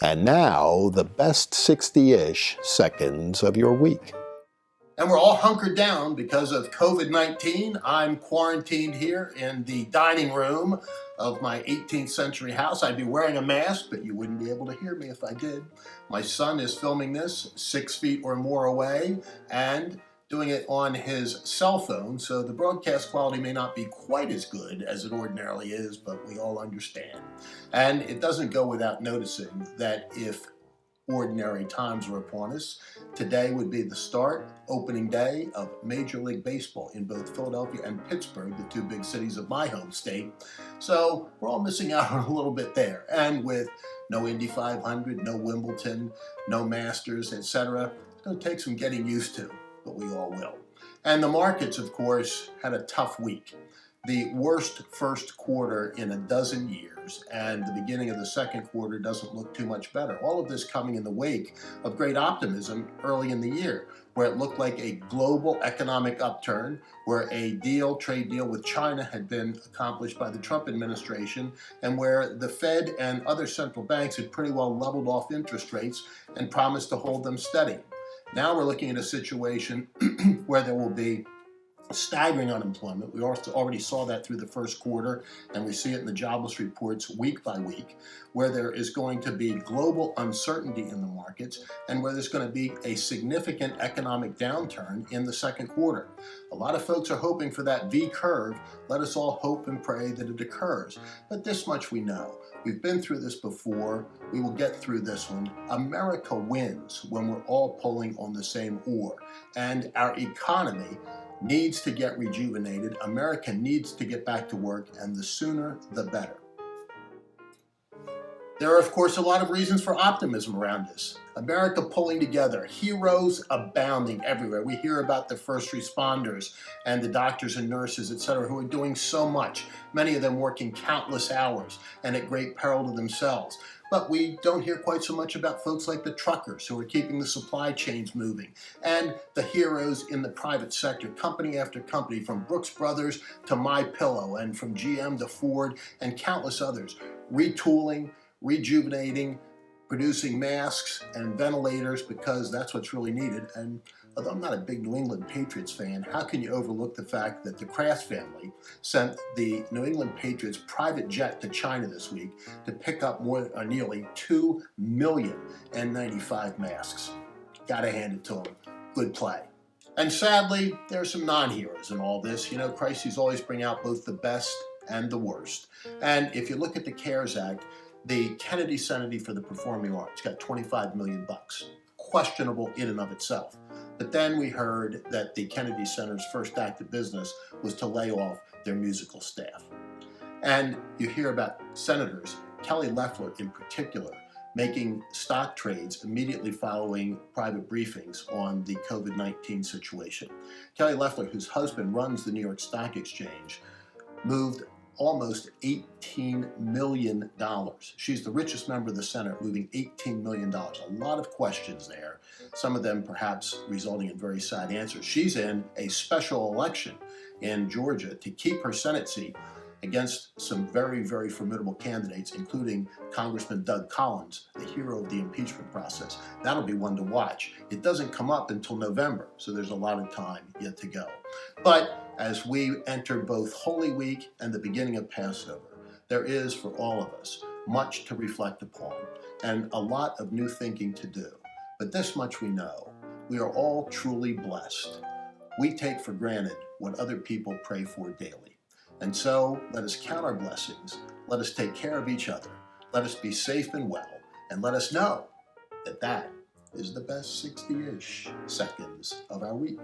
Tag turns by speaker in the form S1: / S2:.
S1: And now, the best 60-ish seconds of your week.
S2: And we're all hunkered down because of COVID-19. I'm quarantined here in the dining room of my 18th century house. I'd be wearing a mask, but you wouldn't be able to hear me if I did. My son is filming this 6 feet or more away and doing it on his cell phone, so the broadcast quality may not be quite as good as it ordinarily is, but we all understand. And it doesn't go without noticing that if ordinary times were upon us, today would be the opening day of Major League Baseball in both Philadelphia and Pittsburgh, the two big cities of my home state. So we're all missing out on a little bit there. And with no Indy 500, no Wimbledon, no Masters, etc., it's going to take some getting used to, but we all will. And the markets, of course, had a tough week. The worst first quarter in a dozen years, and the beginning of the second quarter doesn't look too much better. All of this coming in the wake of great optimism early in the year, where it looked like a global economic upturn, where a trade deal with China had been accomplished by the Trump administration, and where the Fed and other central banks had pretty well leveled off interest rates and promised to hold them steady. Now we're looking at a situation where there will be staggering unemployment. We already saw that through the first quarter, and we see it in the jobless reports week by week, where there is going to be global uncertainty in the markets and where there's going to be a significant economic downturn in the second quarter. A lot of folks are hoping for that V curve. Let us all hope and pray that it occurs. But this much we know. We've been through this before. We will get through this one. America wins when we're all pulling on the same oar, and our economy needs to get rejuvenated. America needs to get back to work, and the sooner the better. There are, of course, a lot of reasons for optimism around this. America pulling together, heroes abounding everywhere. We hear about the first responders and the doctors and nurses, etc., who are doing so much, many of them working countless hours and at great peril to themselves. But we don't hear quite so much about folks like the truckers who are keeping the supply chains moving, and the heroes in the private sector, company after company, from Brooks Brothers to MyPillow, and from GM to Ford and countless others, retooling, rejuvenating, producing masks and ventilators, because that's what's really needed. And although I'm not a big New England Patriots fan, how can you overlook the fact that the Kraft family sent the New England Patriots private jet to China this week to pick up nearly 2 million N95 masks? Gotta hand it to them. Good play. And sadly, there are some non-heroes in all this. You know, crises always bring out both the best and the worst. And if you look at the CARES Act, the Kennedy Center for the Performing Arts got $25 million. Questionable in and of itself. But then we heard that the Kennedy Center's first act of business was to lay off their musical staff. And you hear about senators, Kelly Loeffler in particular, making stock trades immediately following private briefings on the COVID-19 situation. Kelly Loeffler, whose husband runs the New York Stock Exchange, moved almost $18 million. She's the richest member of the Senate, moving $18 million. A lot of questions there, some of them perhaps resulting in very sad answers. She's in a special election in Georgia to keep her Senate seat against some very, very formidable candidates, including Congressman Doug Collins, the hero of the impeachment process. That'll be one to watch. It doesn't come up until November, so there's a lot of time yet to go. But as we enter both Holy Week and the beginning of Passover, there is, for all of us, much to reflect upon and a lot of new thinking to do. But this much we know: we are all truly blessed. We take for granted what other people pray for daily. And so let us count our blessings, let us take care of each other, let us be safe and well, and let us know that that is the best 60-ish seconds of our week.